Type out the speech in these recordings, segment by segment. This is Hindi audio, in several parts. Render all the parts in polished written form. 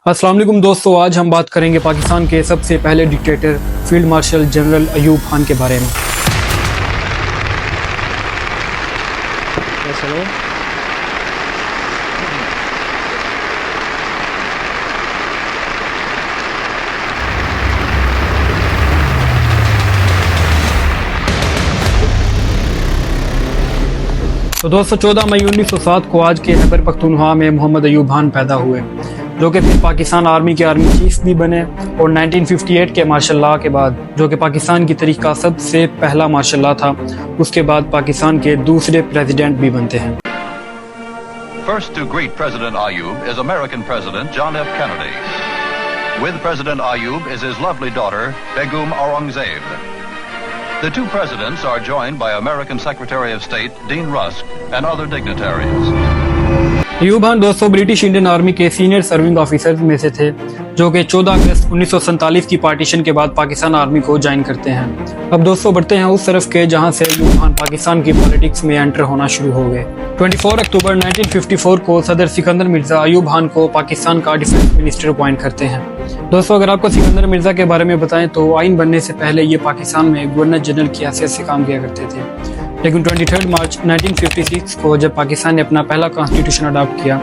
अस्सलाम वालेकुम दोस्तों, आज हम बात करेंगे पाकिस्तान के सबसे पहले dictator field marshal general Ayub Khan के बारे में। तो दोस्तों 14 मई 1907 को आज के खैबर पख्तूनख्वा में मोहम्मद अयूब खान पैदा हुए, जो कि फिर पाकिस्तान आर्मी के आर्मी चीफ भी बने और 1958 के मार्शल लॉ के बाद, जो कि पाकिस्तान की तारीख का सबसे पहला मार्शल लॉ था, उसके बाद पाकिस्तान के दूसरे प्रेसिडेंट भी बनते हैं। First to greet President Ayub is American President John F. Kennedy. With President Ayub is his lovely daughter, Begum Aurangzeb. The two presidents are joined by American Secretary of State Dean Rusk and other dignitaries. Ayub Khan दोस्तों ब्रिटिश इंडियन आर्मी के सीनियर सर्विंग ऑफिसर्स में से थे, जो कि 14 अगस्त 1947 की पार्टीशन के बाद पाकिस्तान आर्मी को ज्वाइन करते हैं। अब दोस्तों बढ़ते हैं उस तरफ के जहां से अयूब खान पाकिस्तान की पॉलिटिक्स में एंटर होना शुरू हो गए। 24 अक्टूबर 1954 को सदर सिकंदर मिर्जा अयूब खान को पाकिस्तान का डिफेंस मिनिस्टर अपॉइंट करते हैं। दोस्तों अगर आपको सिकंदर मिर्जा के बारे में बताएं तो आइन बनने से पहले ये पाकिस्तान में गवर्नर जनरल की हैसियत से काम किया करते थे, लेकिन 23 मार्च 1956 को जब पाकिस्तान ने अपना पहला कॉन्स्टिट्यूशन अडॉप्ट किया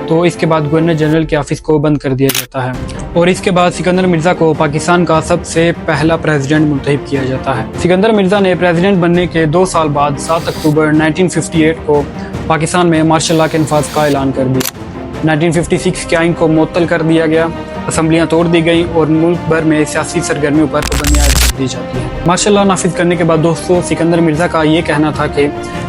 तो इसके बाद गवर्नर जनरल के ऑफिस को बंद कर दिया जाता है और इसके बाद सिकंदर मिर्जा को पाकिस्तान का सबसे पहला प्रेसिडेंट मुंतखब किया जाता है। सिकंदर मिर्जा ने प्रेसिडेंट बनने के 2 साल बाद 7 अक्टूबर 1958 को पाकिस्तान में मार्शल लॉ के नफाज का ऐलान कर दिया। 1956 के आइन को मुअत्तल कर दिया गया, असम्बलियाँ तोड़ दी गई और मुल्क भर में सियासी सरगर्मियों पर पाबंदियाँ दी जाती है। मार्शल लॉ नाफिज करने के बाद दोस्तों सिकंदर मिर्जा का ये कहना था कि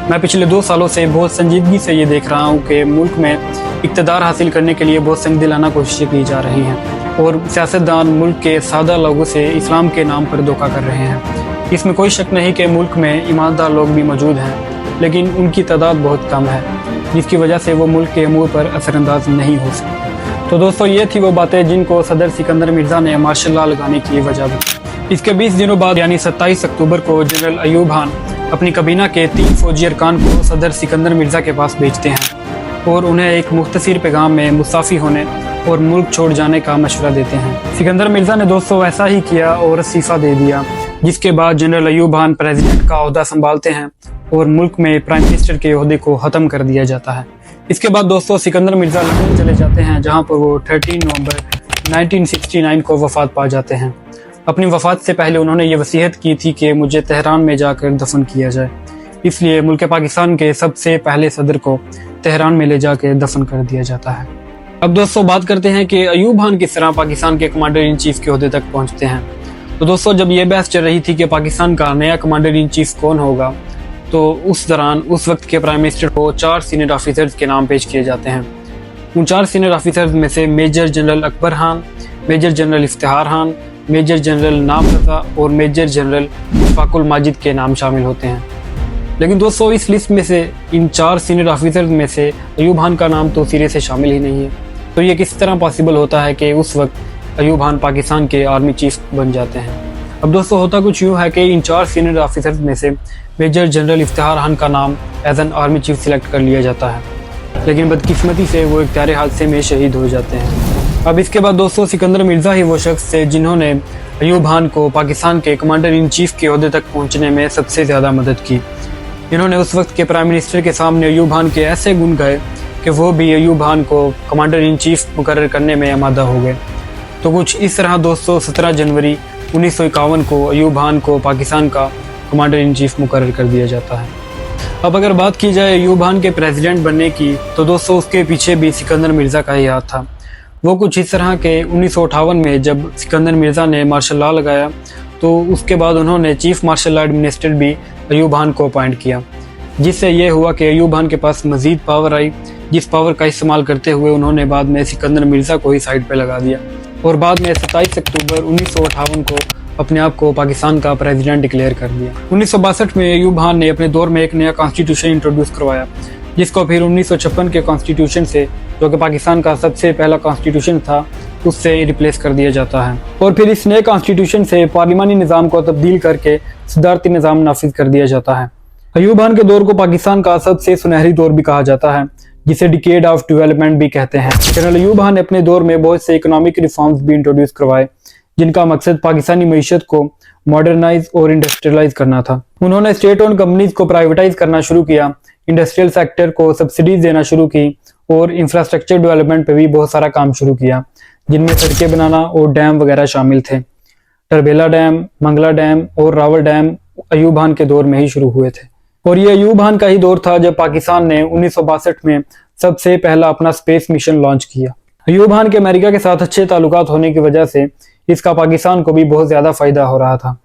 मैं पिछले 2 सालों से बहुत संजीदगी से ये देख रहा हूँ कि मुल्क में इक़्तिदार हासिल करने के लिए बहुत संग दिलाना कोशिशें की जा रही हैं और सियासतदान मुल्क के सादा लोगों से इस्लाम के नाम पर धोखा कर रहे हैं। इसमें कोई शक नहीं कि मुल्क में ईमानदार लोग भी मौजूद हैं, लेकिन उनकी तादाद बहुत कम है, जिसकी वजह से वो मुल्क के अमूर पर असरअंदाज नहीं हो सकते। तो दोस्तों ये थी वो बातें जिनको सदर सिकंदर मिर्जा ने मार्शल लॉ लगाने की वजह बताई। इसके 20 दिनों बाद यानी 27 अक्टूबर को जनरल अयूब खान अपनी कबीना के 3 फौजी अरकान को सदर सिकंदर मिर्जा के पास भेजते हैं और उन्हें एक मुख्तसर पैगाम में मुसाफी होने और मुल्क छोड़ जाने का मशवरा देते हैं। सिकंदर मिर्जा ने दोस्तों ऐसा ही किया और इस्तीफा दे दिया, जिसके बाद जनरल अयूब खान प्रेसिडेंट का ओहदा संभालते हैं और मुल्क में प्राइम मिनिस्टर के ओहदे को ख़त्म कर दिया जाता है। इसके बाद दोस्तों सिकंदर मिर्जा लंदन चले जाते हैं, जहां पर वो 13 नवंबर 1969 को वफात पा जाते हैं। अपनी वफात से पहले उन्होंने ये वसीयत की थी कि मुझे तेहरान में जाकर दफन किया जाए, इसलिए मुल्क पाकिस्तान के सबसे पहले सदर को तेहरान में ले जाकर दफन कर दिया जाता है। अब दोस्तों बात करते हैं कि अयूब खान किस तरह पाकिस्तान के कमांडर इन चीफ के ओहदे तक पहुंचते हैं। तो दोस्तों जब ये बहस चल रही थी कि पाकिस्तान का नया कमांडर इन चीफ कौन होगा, तो उस दौरान उस वक्त के प्राइम मिनिस्टर को 4 सीनियर ऑफिसर्स के नाम पेश किए जाते हैं। उन 4 सीनियर ऑफिसर्स में से major general Akbar Khan, major general Iftikhar Khan, major general नाम रजा और मेजर जनरल इशफाकुल माजिद के नाम शामिल होते हैं। लेकिन दोस्तों इस लिस्ट में से इन 4 सीनियर ऑफिसर्स में से अयूब खान का नाम तो सिरे से शामिल ही नहीं है। तो ये किस तरह पॉसिबल होता है कि उस वक्त अयूब खान पाकिस्तान के आर्मी चीफ बन जाते हैं। अब दोस्तों होता कुछ यूँ है कि इन 4 सीनियर ऑफिसर्स में से मेजर जनरल इफ्तिखार खान का नाम as an army chief select कर लिया जाता है, लेकिन बदकिस्मती से वो एक त्यारे हादसे में शहीद हो जाते हैं। अब इसके बाद दोस्तों सिकंदर मिर्जा ही वो शख्स थे जिन्होंने अयूब खान को पाकिस्तान के कमांडर इन चीफ के ओहदे तक पहुंचने में सबसे ज़्यादा मदद की। इन्होंने उस वक्त के प्राइम मिनिस्टर के सामने अयूब खान के ऐसे गुण गाए कि वो भी अयूब खान को कमांडर इन चीफ मुकर्रर करने में आमादा हो गए। तो कुछ इस तरह दोस्तों 17 जनवरी 1951 को अयूब खान को पाकिस्तान का कमांडर इन चीफ मुकर्रर कर दिया जाता है। अब अगर बात की जाए अयूब खान के प्रेसिडेंट बनने की, तो दोस्तों उसके पीछे भी सिकंदर मिर्जा का ही हाथ था। वो कुछ इस तरह के 1958 में जब सिकंदर मिर्जा ने मार्शल लॉ लगाया तो उसके बाद उन्होंने चीफ मार्शल लॉ एडमिनिस्टर भी अयूब खान को अपॉइंट किया, जिससे ये हुआ कि अयूब खान के पास मजीद पावर आई, जिस पावर का इस्तेमाल करते हुए उन्होंने बाद में सिकंदर मिर्जा को ही साइड पर लगा दिया और बाद में 27 अक्टूबर 1958 को अपने आप को पाकिस्तान का प्रेसिडेंट डिक्लेयर कर दिया। 1962 में अयूब खान ने अपने दौर में एक नया कॉन्स्टिट्यूशन इंट्रोड्यूस करवाया, जिसको फिर 1956 के कॉन्स्टिट्यूशन से, जो कि पाकिस्तान का सबसे पहला कॉन्स्टिट्यूशन था, उससे रिप्लेस कर दिया जाता है और फिर इस नए कॉन्स्टिट्यूशन से पार्लिमानी निज़ाम को तब्दील करके सदारती निज़ाम नाफिज कर दिया जाता है। अयूब खान के दौर को पाकिस्तान का सबसे सुनहरी दौर भी कहा जाता है, जिसे डिकेड ऑफ डेवलपमेंट भी कहते हैं। जनरल अयूब खान ने अपने दौर में बहुत से इकोनॉमिक रिफॉर्म्स भी इंट्रोड्यूस करवाए, जिनका मकसद पाकिस्तानी मईशत को मॉडर्नाइज और इंडस्ट्रियलाइज करना था। उन्होंने स्टेट ओन कंपनीज को प्राइवेटाइज करना शुरू किया, इंडस्ट्रियल सेक्टर को सब्सिडीज देना शुरू की और इंफ्रास्ट्रक्चर डेवलपमेंट पे भी बहुत सारा काम शुरू किया, जिनमें सड़कें बनाना और डैम वगैरह शामिल थे। टरबेला डैम, मंगला डैम और रावल डैम अयूब खान के दौर में ही शुरू हुए थे। और ये अयूब खान का ही दौर था जब पाकिस्तान ने 1962 में सबसे पहला अपना स्पेस मिशन लॉन्च किया। अयूब खान के अमेरिका के साथ अच्छे ताल्लुकात होने की वजह से इसका पाकिस्तान को भी बहुत ज्यादा फायदा हो रहा था,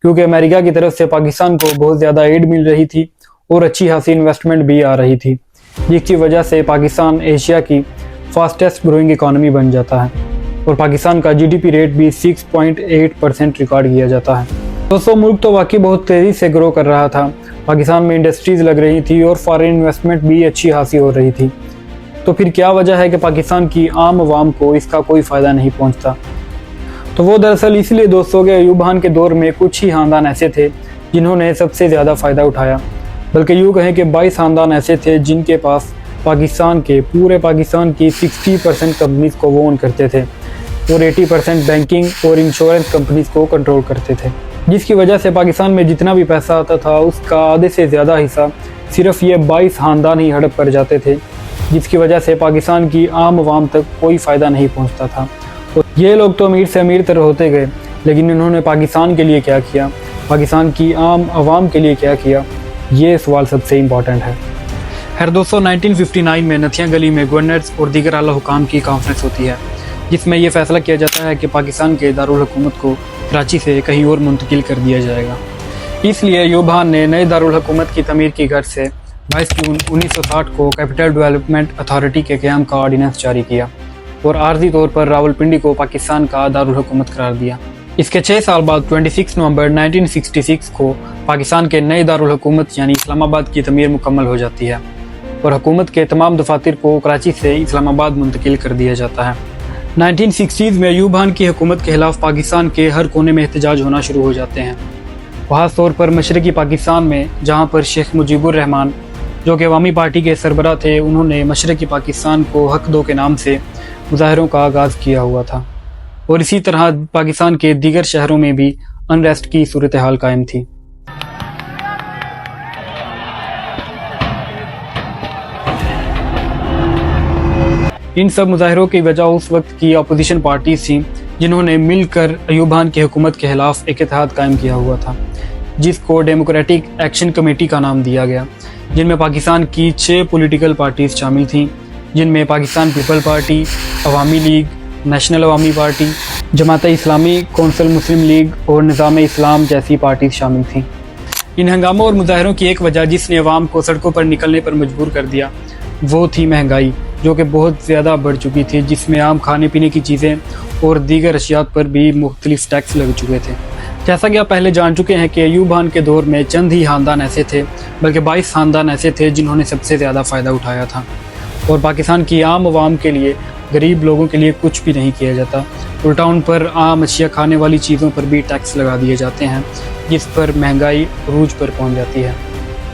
क्योंकि अमेरिका की तरफ से पाकिस्तान को बहुत ज्यादा एड मिल रही थी और अच्छी खासी इन्वेस्टमेंट भी आ रही थी, जिसकी वजह से पाकिस्तान एशिया की फास्टेस्ट ग्रोइंग इकोनॉमी बन जाता है और पाकिस्तान का जीडीपी रेट भी 6.8% रिकॉर्ड किया जाता है। दोस्तों, मुल्क तो वाकई बहुत तेजी से ग्रो कर रहा था, पाकिस्तान में इंडस्ट्रीज लग रही थी और फॉरेन इन्वेस्टमेंट भी अच्छी खासी हो रही थी। तो फिर क्या वजह है कि पाकिस्तान की आम आवाम को इसका कोई फ़ायदा नहीं पहुंचता? तो वो दरअसल इसलिए दोस्तों के अयूब खान के दौर में कुछ ही खानदान ऐसे थे जिन्होंने सबसे ज़्यादा फ़ायदा उठाया, बल्कि यूँ कहें कि 22 खानदान ऐसे थे जिनके पास पूरे पाकिस्तान की 60% कंपनीज को वो ओन करते थे और 80% बैंकिंग और इंश्योरेंस कंपनीज को कंट्रोल करते थे, जिसकी वजह से पाकिस्तान में जितना भी पैसा आता था उसका आधे से ज़्यादा हिस्सा सिर्फ ये 22 खानदान ही हड़प कर जाते थे, जिसकी वजह से पाकिस्तान की आम आवाम तक कोई फ़ायदा नहीं पहुंचता था। तो ये लोग तो अमीर से अमीर तरह होते गए, लेकिन इन्होंने पाकिस्तान के लिए क्या किया, पाकिस्तान की आम आवाम के लिए क्या किया, ये सवाल सबसे इम्पॉर्टेंट है। खैर दोस्तों, 1959 में नथिया गली में गवर्नर्स और दीगर आला हुकाम की कॉन्फ्रेंस होती है, जिसमें यह फैसला किया जाता है कि पाकिस्तान के दारुल हुकूमत को कराची से कहीं और मुंतकिल कर दिया जाएगा। इसलिए अयूब खान ने नए दारुल हुकूमत की तमीर की गर्ज से 22 जून 1960 को कैपिटल डेवलपमेंट अथॉरिटी के क़याम का ऑर्डिनेंस जारी किया और आर्जी तौर पर रावलपिंडी को पाकिस्तान का दारुल हुकूमत करार दिया। इसके 6 साल बाद 26 नवंबर 1966 को पाकिस्तान के नए दारुल हुकूमत यानी इस्लामाबाद की तमीर मुकम्मल हो जाती है और हुकूमत के तमाम दफातर को कराची से इस्लामाबाद मुंतकिल कर दिया जाता है। 1960s में अयूब खान की हुकूमत के खिलाफ पाकिस्तान के हर कोने में एहतजाज होना शुरू हो जाते हैं, खास तौर पर मशरकी पाकिस्तान में, जहाँ पर शेख मुजीबुर रहमान जो कि अवामी पार्टी के सरबराह थे, उन्होंने मशरकी पाकिस्तान को हक दो के नाम से मुजाहरों का आगाज़ किया हुआ था और इसी तरह पाकिस्तान के दीगर शहरों में भी अनरेस्ट की सूरत हाल कायम थी। इन सब मुजाहरों की वजह उस वक्त की अपोजिशन पार्टीज थी जिन्होंने मिलकर अयूब खान की हुकूमत के खिलाफ एक इत्तेहाद कायम किया हुआ था, जिसको डेमोक्रेटिक एक्शन कमेटी का नाम दिया गया, जिनमें पाकिस्तान की 6 पॉलिटिकल पार्टीज शामिल थीं, जिनमें पाकिस्तान पीपल पार्टी, अवामी लीग, नेशनल अवामी पार्टी, जमात इस्लामी, कौंसल मुस्लिम लीग और निज़ाम इस्लाम जैसी पार्टीज शामिल थीं। इन हंगामों और मुजाहरों की एक वजह जिसने अवाम को सड़कों पर निकलने पर मजबूर कर दिया वो थी महंगाई, जो कि बहुत ज़्यादा बढ़ चुकी थी, जिसमें आम खाने पीने की चीज़ें और दीगर अशियात पर भी मुख्तलिफ टैक्स लग चुके थे। जैसा कि आप पहले जान चुके हैं कि अयूब खान के दौर में चंद ही खानदान ऐसे थे, बल्कि 22 खानदान ऐसे थे जिन्होंने सबसे ज़्यादा फ़ायदा उठाया था और पाकिस्तान की आम आवाम के लिए, गरीब लोगों के लिए कुछ भी नहीं किया जाता। उल्टा उन पर आम अशिया खाने वाली चीज़ों पर भी टैक्स लगा दिए जाते हैं, जिस पर महंगाई अरूज पर पहुँच जाती है,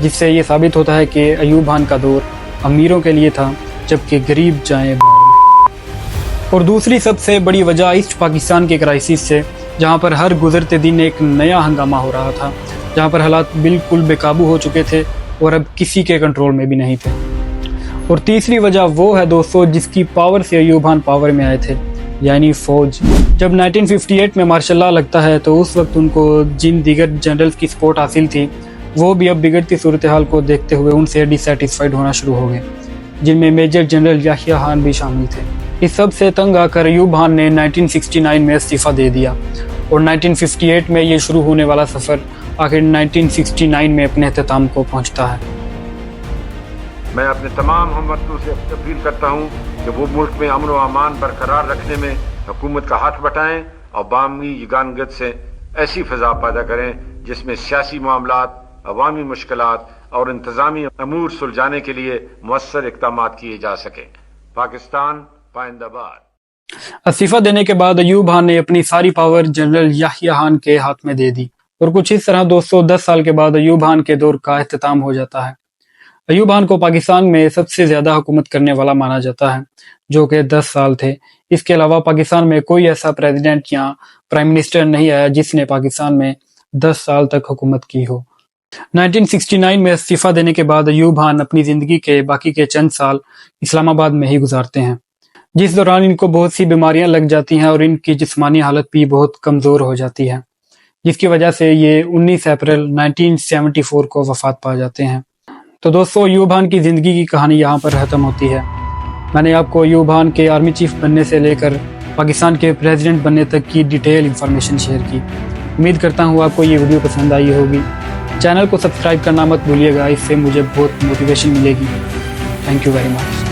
जिससे ये साबित होता है कि अयूब खान का दौर अमीरों के लिए था जबकि गरीब जाएं बाहर। और दूसरी सबसे बड़ी वजह ईस्ट पाकिस्तान के क्राइसिस से, जहां पर हर गुजरते दिन एक नया हंगामा हो रहा था, जहां पर हालात बिल्कुल बेकाबू हो चुके थे और अब किसी के कंट्रोल में भी नहीं थे। और तीसरी वजह वो है दोस्तों जिसकी पावर से अयूब खान पावर में आए थे, यानी फ़ौज। जब 1958 में मार्शल लॉ लगता है तो उस वक्त उनको जिन दीगर जनरल्स की सपोर्ट हासिल थी वो भी अब बिगड़ती सूरत हाल को देखते हुए उनसे डिससेटिस्फाइड होना शुरू हो गए, जिनमें मेजर जनरल याहिया खान भी शामिल थे। इस सब से तंग आकर अयूब खान ने 1969 में इस्तीफ़ा दे दिया और 1958 में ये शुरू होने वाला सफ़र आखिर 1969 में अपने अख्ताम को पहुंचता है। मैं अपने तमाम हमवतनों से अपील करता हूँ कि वो मुल्क में अमन व अमान बरकरार रखने में हुकूमत का हाथ बटाएं और बामी यगानगत से ऐसी फ़ज़ा पैदा करें जिसमें सियासी मामलात, अवामी मुश्किलात और इंतज़ामी अमूर सुलझाने के लिए मुअस्सर इक़दामात किए जा सकें। पाकिस्तान पाइंदाबाद। इस्तीफ़ा देने के बाद अयूब खान ने अपनी सारी पावर जनरल याहिया खान के हाथ में दे दी और कुछ इस तरह दोस्तों 10 साल के बाद अयूब खान के दौर का अख्ताम हो जाता है। अयूब खान को पाकिस्तान में सबसे ज्यादा हुकूमत करने वाला माना जाता है, जो कि 10 साल थे। इसके अलावा पाकिस्तान में कोई ऐसा प्रेसिडेंट या प्राइम मिनिस्टर नहीं आया जिसने पाकिस्तान में 10 साल तक हुकूमत की हो। 1969 में इस्तीफा देने के बाद अयूब खान अपनी जिंदगी के बाकी के चंद साल इस्लामाबाद में ही गुजारते हैं, जिस दौरान इनको बहुत सी बीमारियां लग जाती हैं और इनकी जिस्मानी हालत भी बहुत कमजोर हो जाती है, जिसकी वजह से ये 19 अप्रैल 1974 को वफात पा जाते हैं। तो दोस्तों, अयूब खान की जिंदगी की कहानी यहाँ पर खत्म होती है। मैंने आपको अयूब खान के आर्मी चीफ बनने से लेकर पाकिस्तान के प्रेसिडेंट बनने तक की डिटेल इंफॉर्मेशन शेयर की। उम्मीद करता हूँ आपको ये वीडियो पसंद आई होगी। चैनल को सब्सक्राइब करना मत भूलिएगा, इससे मुझे बहुत मोटिवेशन मिलेगी। Thank you very much.